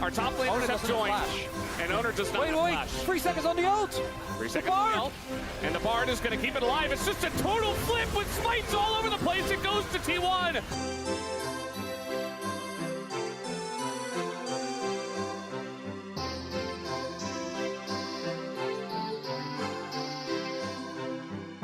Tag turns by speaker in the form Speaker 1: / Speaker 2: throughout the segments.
Speaker 1: Our top laners have joined, and Owner does not flash.
Speaker 2: 3 seconds on the ult.
Speaker 1: 3 seconds on the ult, and the Bard is going to keep it alive. It's just a total flip with smites all over the place. It goes to T1.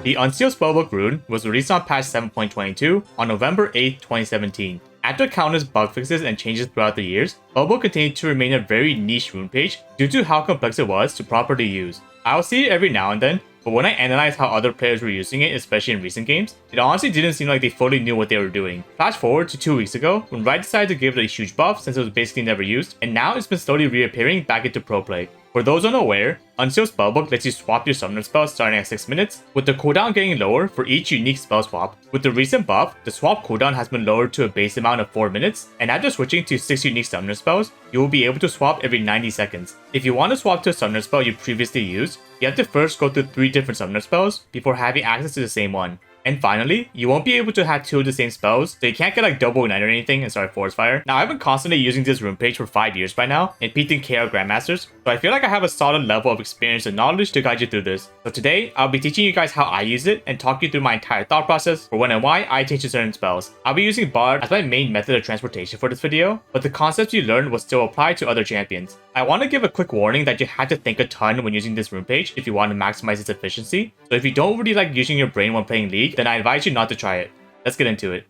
Speaker 3: The Unsealed Spellbook rune was released on patch 7.22 on November 8, 2017. After countless bug fixes and changes throughout the years, Spellbook continued to remain a very niche rune page due to how complex it was to properly use. I'll see it every now and then, but when I analyze how other players were using it, especially in recent games, it honestly didn't seem like they fully knew what they were doing. Flash forward to 2 weeks ago, when Riot decided to give it a huge buff since it was basically never used, and now it's been slowly reappearing back into pro play. For those unaware, Unsealed Spellbook lets you swap your summoner spells starting at 6 minutes, with the cooldown getting lower for each unique spell swap. With the recent buff, the swap cooldown has been lowered to a base amount of 4 minutes, and after switching to 6 unique summoner spells, you will be able to swap every 90 seconds. If you want to swap to a summoner spell you previously used, you have to first go through 3 different summoner spells before having access to the same one. And finally, you won't be able to have 2 of the same spells, so you can't get like double ignite or anything and start forest fire. Now, I've been constantly using this rune page for 5 years by now, and peaked in KR Grandmasters, so I feel like I have a solid level of experience and knowledge to guide you through this. So today, I'll be teaching you guys how I use it and talk you through my entire thought process for when and why I change to certain spells. I'll be using Bard as my main method of transportation for this video, but the concepts you learn will still apply to other champions. I want to give a quick warning that you have to think a ton when using this rune page if you want to maximize its efficiency. So if you don't really like using your brain when playing League, then I advise you not to try it. Let's get into it.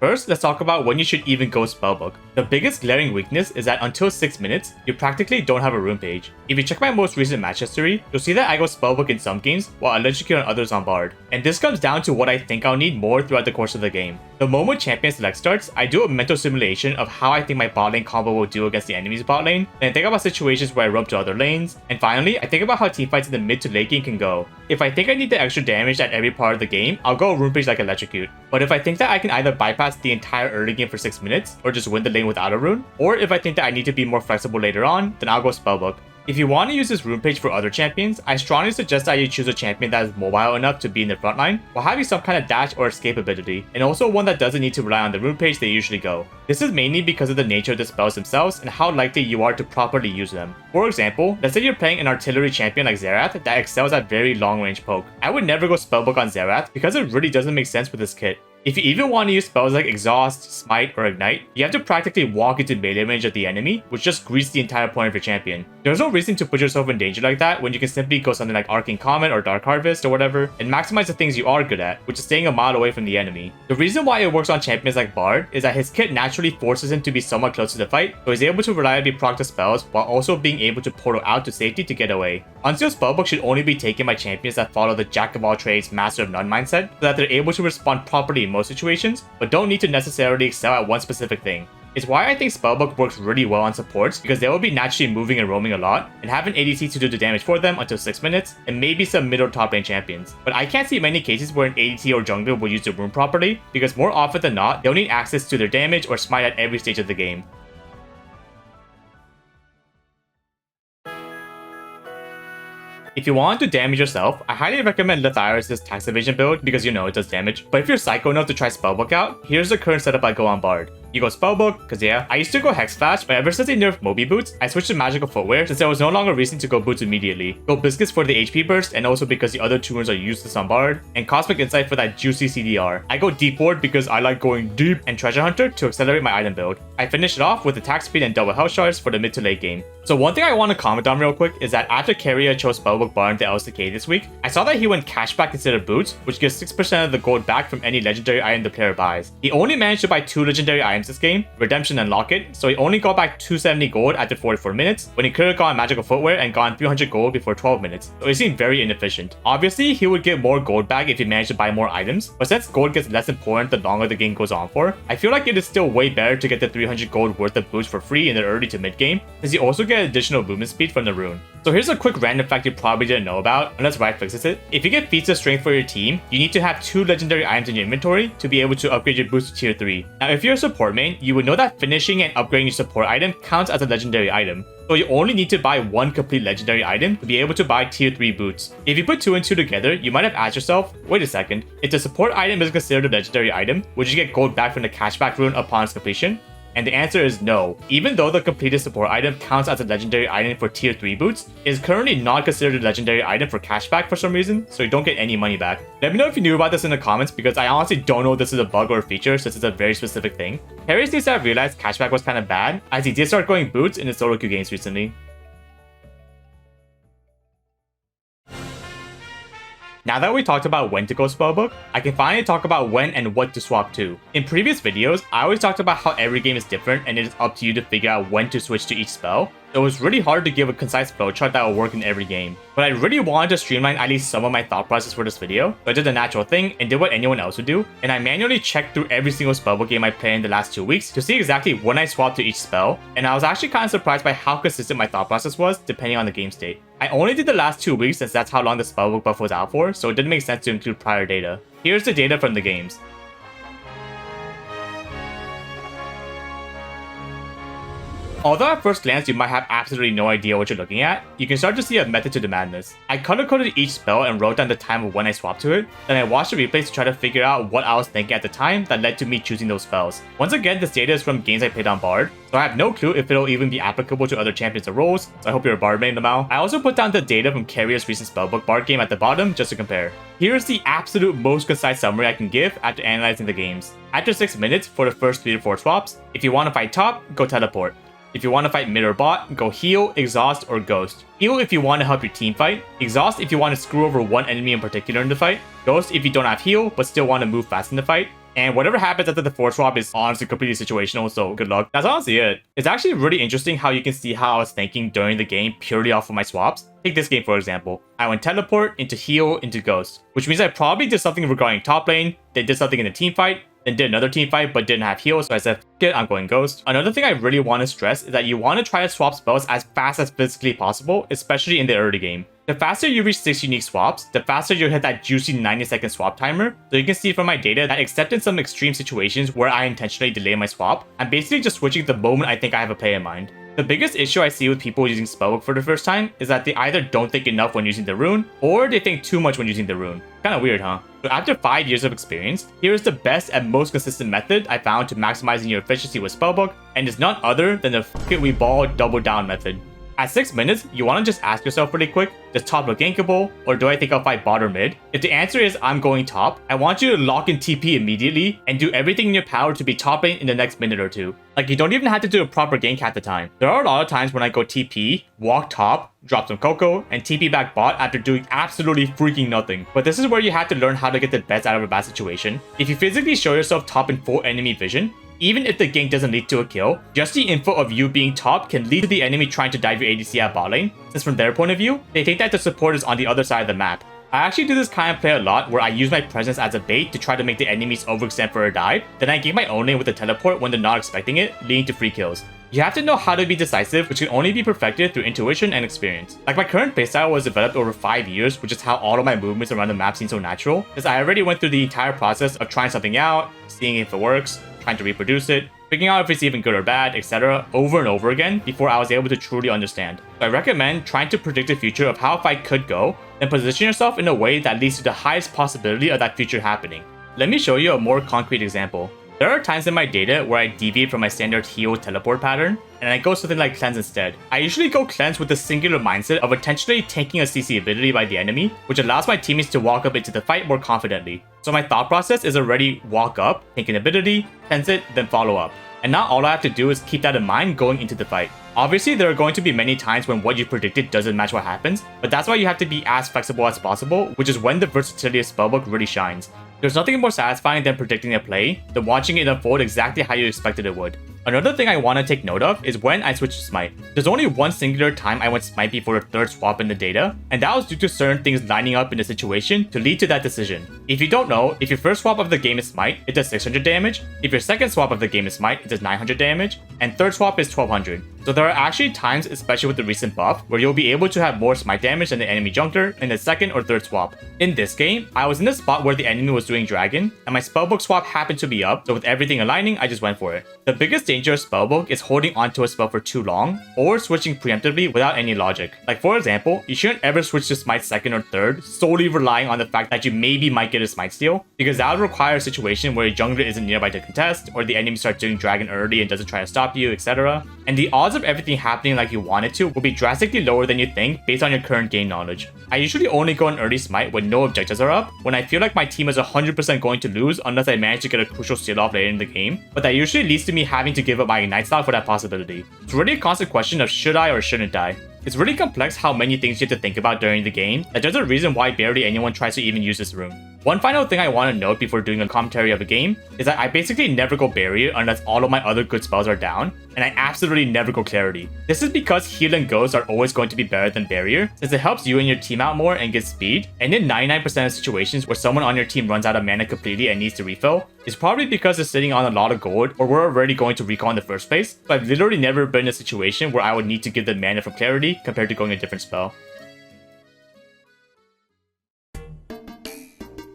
Speaker 3: First, let's talk about when you should even go Spellbook. The biggest glaring weakness is that until 6 minutes, you practically don't have a rune page. If you check my most recent match history, you'll see that I go Spellbook in some games while I electrocute on others on Bard. And this comes down to what I think I'll need more throughout the course of the game. The moment champion select starts, I do a mental simulation of how I think my bot lane combo will do against the enemy's bot lane, then I think about situations where I roam to other lanes, and finally, I think about how teamfights in the mid to late game can go. If I think I need the extra damage at every part of the game, I'll go a rune page like Electrocute. But if I think that I can either bypass the entire early game for 6 minutes, or just win the lane without a rune, or if I think that I need to be more flexible later on, then I'll go Spellbook. If you want to use this rune page for other champions, I strongly suggest that you choose a champion that is mobile enough to be in the front line, while having some kind of dash or escape ability, and also one that doesn't need to rely on the rune page they usually go. This is mainly because of the nature of the spells themselves and how likely you are to properly use them. For example, let's say you're playing an artillery champion like Xerath that excels at very long range poke. I would never go Spellbook on Xerath because it really doesn't make sense with this kit. If you even want to use spells like Exhaust, Smite, or Ignite, you have to practically walk into melee range of the enemy, which just greases the entire point of your champion. There's no reason to put yourself in danger like that when you can simply go something like Arcane Comet or Dark Harvest or whatever, and maximize the things you are good at, which is staying a mile away from the enemy. The reason why it works on champions like Bard is that his kit naturally forces him to be somewhat close to the fight, so he's able to reliably proc the spells while also being able to portal out to safety to get away. Unsealed Spellbook should only be taken by champions that follow the Jack of all trades, Master of none mindset, so that they're able to respond properly in most situations, but don't need to necessarily excel at one specific thing. It's why I think Spellbook works really well on supports, because they will be naturally moving and roaming a lot, and have an ADC to do the damage for them until 6 minutes, and maybe some mid or top lane champions. But I can't see many cases where an ADC or jungler will use the rune properly, because more often than not, they'll need access to their damage or smite at every stage of the game. If you want to damage yourself, I highly recommend Lethyrus' tax evasion build because you know it does damage. But if you're psycho enough to try Spellbook out, here's the current setup I go on Bard. You go Spellbook, cause yeah, I used to go Hex Flash, but ever since they nerfed Moby Boots, I switched to Magical Footwear since there was no longer reason to go Boots immediately. Go Biscuits for the HP burst, and also because the other 2 runes are useless on Bard, and Cosmic Insight for that juicy CDR. I go Deep Ward because I like going deep, and Treasure Hunter to accelerate my item build. I finish it off with attack speed and double health shards for the mid to late game. So one thing I want to comment on real quick is that after Keria chose Spellbook Bard into LCK this week, I saw that he went cashback instead of Boots, which gives 6% of the gold back from any legendary item the player buys. He only managed to buy 2 legendary items this game, Redemption and Locket, so he only got back 270 gold after 44 minutes, when he could have gone Magical Footwear and gone 300 gold before 12 minutes, so it seemed very inefficient. Obviously, he would get more gold back if he managed to buy more items, but since gold gets less important the longer the game goes on for, I feel like it is still way better to get the 300 gold worth of boots for free in the early to mid game, since you also get additional movement speed from the rune. So here's a quick random fact you probably didn't know about, unless Riot fixes it. If you get feats of strength for your team, you need to have 2 legendary items in your inventory to be able to upgrade your boost to tier 3. Now if you're a support main, you would know that finishing and upgrading your support item counts as a legendary item. So you only need to buy one complete legendary item to be able to buy tier 3 boots. If you put 2 and 2 together, you might have asked yourself, wait a second, if the support item is considered a legendary item, would you get gold back from the cashback rune upon its completion? And the answer is no. Even though the completed support item counts as a legendary item for tier 3 boots, it is currently not considered a legendary item for cashback for some reason, so you don't get any money back. Let me know if you knew about this in the comments, because I honestly don't know if this is a bug or a feature since it's a very specific thing. Harry seems to have realized cashback was kind of bad, as he did start going boots in his solo queue games recently. Now that we talked about when to go spellbook, I can finally talk about when and what to swap to. In previous videos, I always talked about how every game is different and it is up to you to figure out when to switch to each spell. So it was really hard to give a concise flowchart that will work in every game. But I really wanted to streamline at least some of my thought process for this video, so I did the natural thing and did what anyone else would do, and I manually checked through every single spellbook game I played in the last 2 weeks to see exactly when I swapped to each spell, and I was actually kind of surprised by how consistent my thought process was depending on the game state. I only did the last 2 weeks since that's how long the spellbook buff was out for, so it didn't make sense to include prior data. Here's the data from the games. Although at first glance you might have absolutely no idea what you're looking at, you can start to see a method to the madness. I color-coded each spell and wrote down the time of when I swapped to it, then I watched the replays to try to figure out what I was thinking at the time that led to me choosing those spells. Once again, this data is from games I played on Bard, so I have no clue if it'll even be applicable to other champions or roles, so I hope you're a Bard main now. I also put down the data from Carrier's recent spellbook Bard game at the bottom just to compare. Here's the absolute most concise summary I can give after analyzing the games. After 6 minutes for the first 3 to 4 swaps, if you want to fight top, go teleport. If you want to fight mid or bot, go heal, exhaust, or ghost. Heal if you want to help your team fight. Exhaust if you want to screw over one enemy in particular in the fight. Ghost if you don't have heal but still want to move fast in the fight. And whatever happens after the 4th swap is honestly completely situational, so good luck. That's honestly it. It's actually really interesting how you can see how I was thinking during the game purely off of my swaps. Take this game for example. I went teleport, into heal, into ghost, which means I probably did something regarding top lane, then did something in the team fight, then did another team fight but didn't have heal, so I said, F it, I'm going ghost. Another thing I really want to stress is that you want to try to swap spells as fast as physically possible, especially in the early game. The faster you reach 6 unique swaps, the faster you'll hit that juicy 90-second swap timer. So you can see from my data that except in some extreme situations where I intentionally delay my swap, I'm basically just switching the moment I think I have a play in mind. The biggest issue I see with people using spellbook for the first time is that they either don't think enough when using the rune, or they think too much when using the rune. Kinda weird, huh? So after 5 years of experience, here is the best and most consistent method I found to maximizing your efficiency with spellbook, and it's none other than the f it we ball double down method. At 6 minutes, you want to just ask yourself really quick, does top look gankable, or do I think I'll fight bot or mid? If the answer is I'm going top, I want you to lock in TP immediately and do everything in your power to be top lane in the next minute or 2. Like you don't even have to do a proper gank at the time. There are a lot of times when I go TP, walk top, drop some Coco, and TP back bot after doing absolutely freaking nothing. But this is where you have to learn how to get the best out of a bad situation. If you physically show yourself top in full enemy vision, even if the gank doesn't lead to a kill, just the info of you being top can lead to the enemy trying to dive your ADC at bot lane, since from their point of view, they think that the support is on the other side of the map. I actually do this kind of play a lot where I use my presence as a bait to try to make the enemies overextend for a dive, then I gain my own lane with a teleport when they're not expecting it, leading to free kills. You have to know how to be decisive, which can only be perfected through intuition and experience. Like my current playstyle was developed over 5 years, which is how all of my movements around the map seem so natural, because I already went through the entire process of trying something out, seeing if it works, trying to reproduce it, figuring out if it's even good or bad, etc. over and over again before I was able to truly understand. So I recommend trying to predict the future of how a fight could go, then position yourself in a way that leads to the highest possibility of that future happening. Let me show you a more concrete example. There are times in my data where I deviate from my standard heal teleport pattern, and I go something like cleanse instead. I usually go cleanse with the singular mindset of intentionally taking a CC ability by the enemy, which allows my teammates to walk up into the fight more confidently. So my thought process is already walk up, take an ability, cleanse it, then follow up. And now all I have to do is keep that in mind going into the fight. Obviously, there are going to be many times when what you predicted doesn't match what happens, but that's why you have to be as flexible as possible, which is when the versatility of Spellbook really shines. There's nothing more satisfying than predicting a play, than watching it unfold exactly how you expected it would. Another thing I want to take note of is when I switch to Smite. There's only one singular time I went Smite before the third swap in the data, and that was due to certain things lining up in the situation to lead to that decision. If you don't know, if your first swap of the game is Smite, it does 600 damage, if your second swap of the game is Smite, it does 900 damage, and third swap is 1200. So there are actually times, especially with the recent buff, where you'll be able to have more smite damage than the enemy jungler in the second or third swap. In this game, I was in a spot where the enemy was doing dragon, and my spellbook swap happened to be up, so with everything aligning, I just went for it. The biggest danger danger of Spellbook is holding onto a spell for too long, or switching preemptively without any logic. Like for example, you shouldn't ever switch to Smite 2nd or 3rd, solely relying on the fact that you maybe might get a Smite steal, because that would require a situation where your jungler isn't nearby to contest, or the enemy starts doing Dragon early and doesn't try to stop you, etc. And the odds of everything happening like you want it to will be drastically lower than you think based on your current game knowledge. I usually only go an early Smite when no objectives are up, when I feel like my team is 100% going to lose unless I manage to get a crucial steal off later in the game, but that usually leads to me having to give up my Ignite slot for that possibility. It's really a constant question of should I or shouldn't I. It's really complex how many things you have to think about during the game, that there's a reason why barely anyone tries to even use this rune. One final thing I want to note before doing a commentary of a game is that I basically never go barrier unless all of my other good spells are down, and I absolutely never go clarity. This is because heal and ghost are always going to be better than barrier, since it helps you and your team out more and gets speed, and in 99% of situations where someone on your team runs out of mana completely and needs to refill, it's probably because they're sitting on a lot of gold or we're already going to recall in the first place, but I've literally never been in a situation where I would need to give them mana for clarity compared to going a different spell.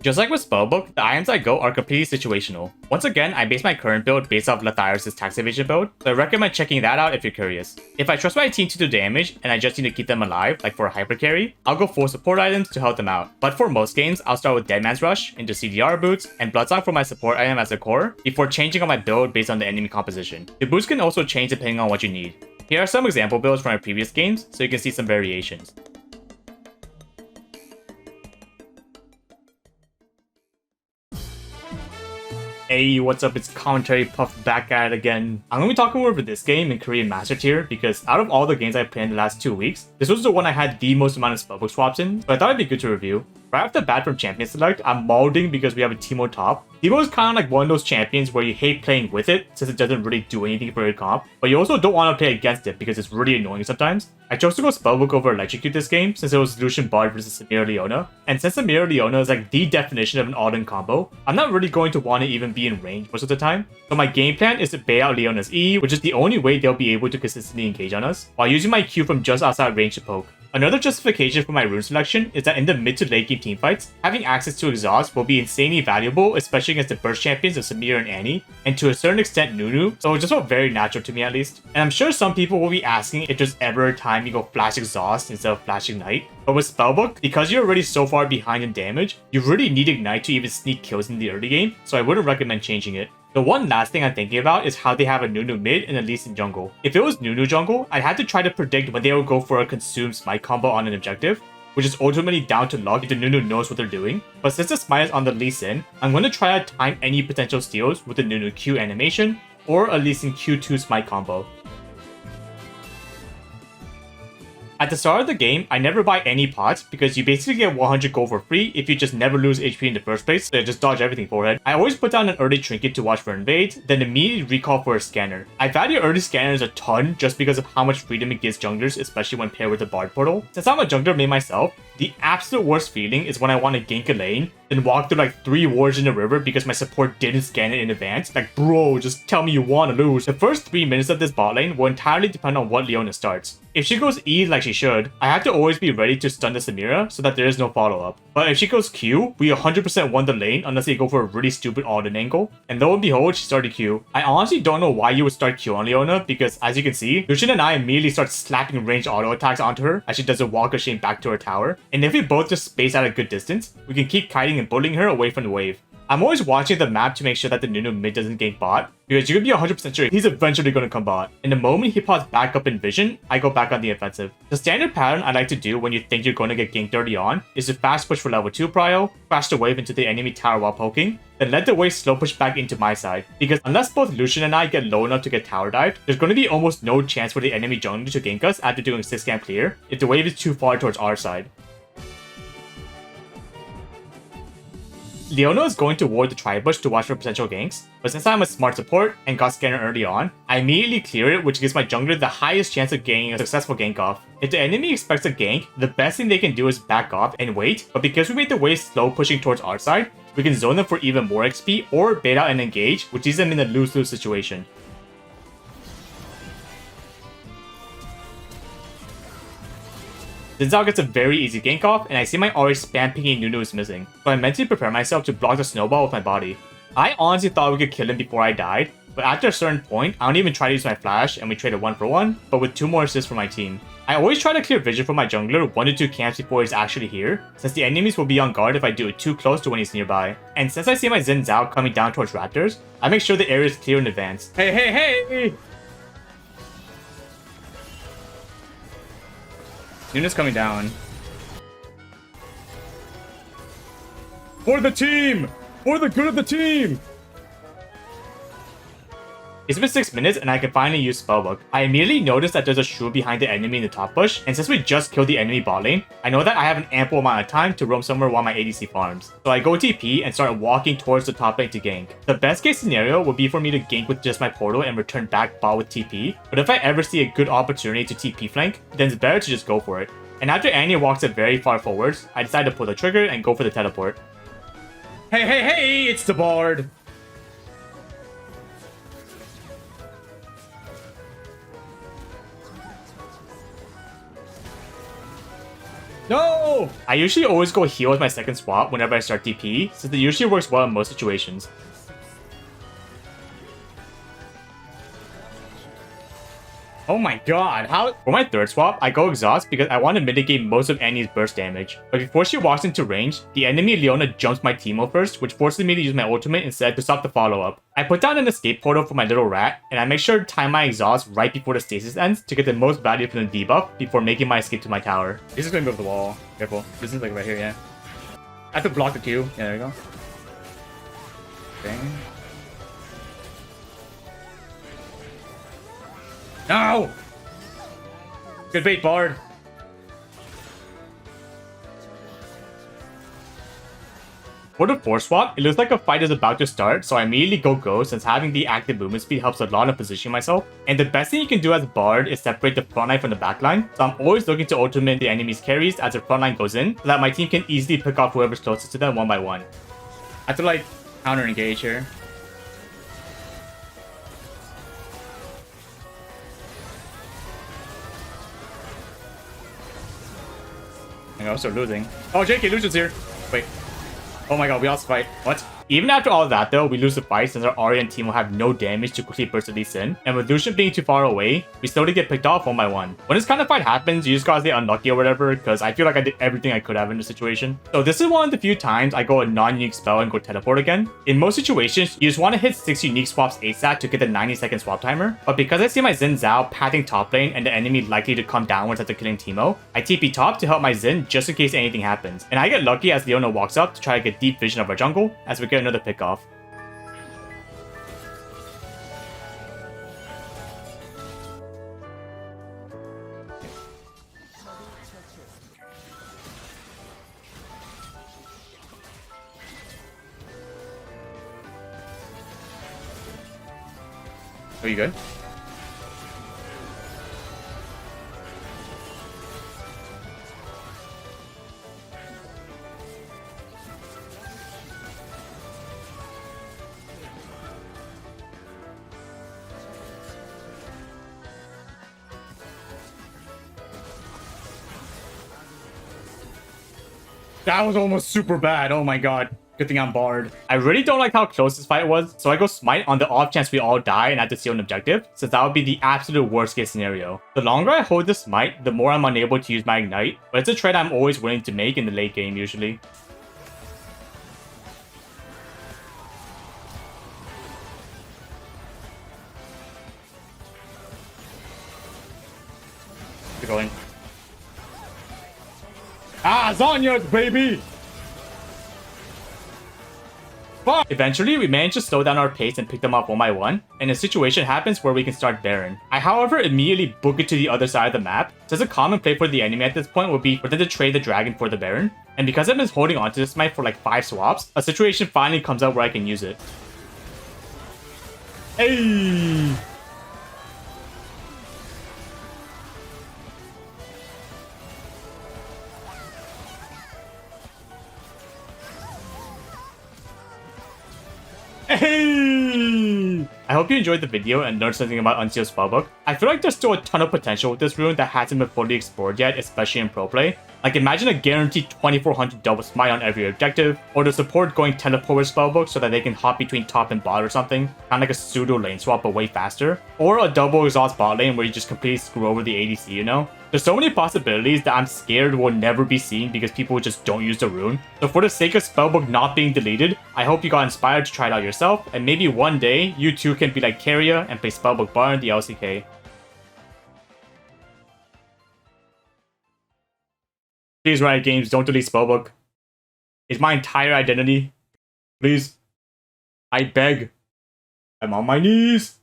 Speaker 3: Just like with Spellbook, the items I go are completely situational. Once again, I base my current build based off Lethyrus' tax evasion build, so I recommend checking that out if you're curious. If I trust my team to do damage and I just need to keep them alive, like for a hyper carry, I'll go 4 support items to help them out. But for most games, I'll start with Deadman's Rush, into CDR boots, and Bloodsong for my support item as a core, before changing on my build based on the enemy composition. The boots can also change depending on what you need. Here are some example builds from my previous games, so you can see some variations. Hey, what's up? It's Commentary Puff back at it again. I'm going to be talking more over this game in Korean Master Tier because out of all the games I played in the last 2 weeks, this was the one I had the most amount of Spellbook swaps in, so I thought it'd be good to review. Right off the bat from Champion Select, I'm molding because we have a Teemo top. Teemo is kind of like one of those champions where you hate playing with it since it doesn't really do anything for your comp, but you also don't want to play against it because it's really annoying sometimes. I chose to go Spellbook over Electrocute this game since it was Lucian Bard versus Samira Leona, and since Samira Leona is like the definition of an all-in combo, I'm not really going to want to even be in range most of the time. So my game plan is to bait out Leona's E, which is the only way they'll be able to consistently engage on us, while using my Q from just outside range to poke. Another justification for my rune selection is that in the mid to late game teamfights, having access to exhaust will be insanely valuable, especially against the burst champions of Samir and Annie, and to a certain extent Nunu, so it just felt very natural to me at least. And I'm sure some people will be asking if there's ever a time you go flash exhaust instead of flash ignite. But with Spellbook, because you're already so far behind in damage, you really need ignite to even sneak kills in the early game, so I wouldn't recommend changing it. The one last thing I'm thinking about is how they have a Nunu mid and a Lee Sin jungle. If it was Nunu jungle, I'd have to try to predict when they would go for a consume smite combo on an objective, which is ultimately down to luck if the Nunu knows what they're doing. But since the smite is on the Lee Sin, I'm going to try to time any potential steals with the Nunu Q animation or a Lee Sin Q2 smite combo. At the start of the game, I never buy any pots because you basically get 100 gold for free if you just never lose HP in the first place, so just dodge everything for it. I always put down an early trinket to watch for invades, then immediately recall for a scanner. I value early scanners a ton just because of how much freedom it gives junglers, especially when paired with the Bard portal. Since I'm a jungler main myself, the absolute worst feeling is when I want to gank a lane, then walk through like 3 wards in the river because my support didn't scan it in advance. Like bro, just tell me you want to lose. The first 3 minutes of this bot lane will entirely depend on what Leona starts. If she goes E like she should, I have to always be ready to stun the Samira so that there is no follow-up. But if she goes Q, we 100% won the lane unless they go for a really stupid all-in angle. And lo and behold, she started Q. I honestly don't know why you would start Q on Leona because as you can see, Lucian and I immediately start slapping ranged auto attacks onto her as she does a walk of shame back to her tower. And if we both just space at a good distance, we can keep kiting and bullying her away from the wave. I'm always watching the map to make sure that the Nunu mid doesn't gank bot, because you can be 100% sure he's eventually going to come bot. And the moment he pops back up in vision, I go back on the offensive. The standard pattern I like to do when you think you're going to get ganked early on is to fast push for level 2 prio, crash the wave into the enemy tower while poking, then let the wave slow push back into my side. Because unless both Lucian and I get low enough to get tower dived, there's going to be almost no chance for the enemy jungler to gank us after doing 6 camp clear if the wave is too far towards our side. Leona is going to ward the tri-bush to watch for potential ganks, but since I'm a smart support and got scanner early on, I immediately clear it, which gives my jungler the highest chance of getting a successful gank off. If the enemy expects a gank, the best thing they can do is back off and wait, but because we made the wave slow pushing towards our side, we can zone them for even more XP or bait out and engage, which leaves them in a lose-lose situation. Zinzao gets a very easy gank off, and I see my already spam pinging Nunu is missing, so I mentally prepare myself to block the snowball with my body. I honestly thought we could kill him before I died, but after a certain point, I don't even try to use my flash and we trade a 1-for-1, but with 2 more assists for my team. I always try to clear vision from my jungler 1 to 2 camps before he's actually here, since the enemies will be on guard if I do it too close to when he's nearby. And since I see my Xin Zhao coming down towards Raptors, I make sure the area is clear in advance. Hey, hey, hey! Nuna's coming down. For the team! For the good of the team! It's been 6 minutes and I can finally use Spellbook. I immediately noticed that there's a shrew behind the enemy in the top bush, and since we just killed the enemy bot lane, I know that I have an ample amount of time to roam somewhere while my ADC farms. So I go TP and start walking towards the top lane to gank. The best case scenario would be for me to gank with just my portal and return back bot with TP, but if I ever see a good opportunity to TP flank, then it's better to just go for it. And after Annie walks it very far forwards, I decide to pull the trigger and go for the teleport. Hey, hey, hey, it's the Bard! No! I usually always go heal with my second swap whenever I start DP, since it usually works well in most situations. Oh my god, how— For my third swap, I go exhaust because I want to mitigate most of Annie's burst damage. But before she walks into range, the enemy Leona jumps my Teemo first, which forces me to use my ultimate instead to stop the follow-up. I put down an escape portal for my little rat, and I make sure to time my exhaust right before the stasis ends to get the most value from the debuff before making my escape to my tower. This is going to move the wall. Careful. This is like right here, yeah. I have to block the Q. Yeah, there we go. Okay. No! Good bait, Bard. For the 4 swap, it looks like a fight is about to start, so I immediately go since having the active movement speed helps a lot in positioning myself. And the best thing you can do as Bard is separate the front line from the back line, so I'm always looking to ultimate the enemy's carries as the front line goes in, so that my team can easily pick off whoever's closest to them one by one. I have to like counter engage here. I know, so losing. Oh, JK, Lucian's here. Wait. Oh my god, we lost the fight. What? Even after all of that though, we lose the fight since our Arya and team will have no damage to quickly burst the least in. And with Lucian being too far away, we slowly get picked off one by one. When this kind of fight happens, you just gotta stay unlucky or whatever, because I feel like I did everything I could have in the situation. So this is one of the few times I go a non-unique spell and go teleport again. In most situations, you just want to hit 6 unique swaps ASAP to get the 90-second swap timer. But because I see my Xin Zhao pathing top lane and the enemy likely to come downwards after killing Teemo, I TP top to help my Xin just in case anything happens. And I get lucky as Leona walks up to try to get deep vision of our jungle as we get another pick off. Are you good? That was almost super bad. Oh my god. Good thing I'm Bard. I really don't like how close this fight was, so I go smite on the off chance we all die and have to steal an objective, since that would be the absolute worst case scenario. The longer I hold the smite, the more I'm unable to use my ignite, but it's a trade I'm always willing to make in the late game usually. Keep going. Ah, Zhonya's, baby! Fuck! Eventually, we manage to slow down our pace and pick them up one by one, and a situation happens where we can start Baron. I, however, immediately book it to the other side of the map, since a common play for the enemy at this point would be for them to trade the dragon for the Baron. And because I've been holding onto this smite for like 5 swaps, a situation finally comes out where I can use it. Hey! Hey! I hope you enjoyed the video and learned something about Unsealed Spellbook. I feel like there's still a ton of potential with this rune that hasn't been fully explored yet, especially in pro play. Like imagine a guaranteed 2400 double smite on every objective, or the support going teleport with Spellbook so that they can hop between top and bot or something, kinda like a pseudo lane swap but way faster. Or a double exhaust bot lane where you just completely screw over the ADC, you know? There's so many possibilities that I'm scared will never be seen because people just don't use the rune. So for the sake of Spellbook not being deleted, I hope you got inspired to try it out yourself, and maybe one day you too can be like Carrier and play Spellbook bar in the LCK. Please, Riot Games, don't delete Spellbook. It's my entire identity. Please. I beg. I'm on my knees.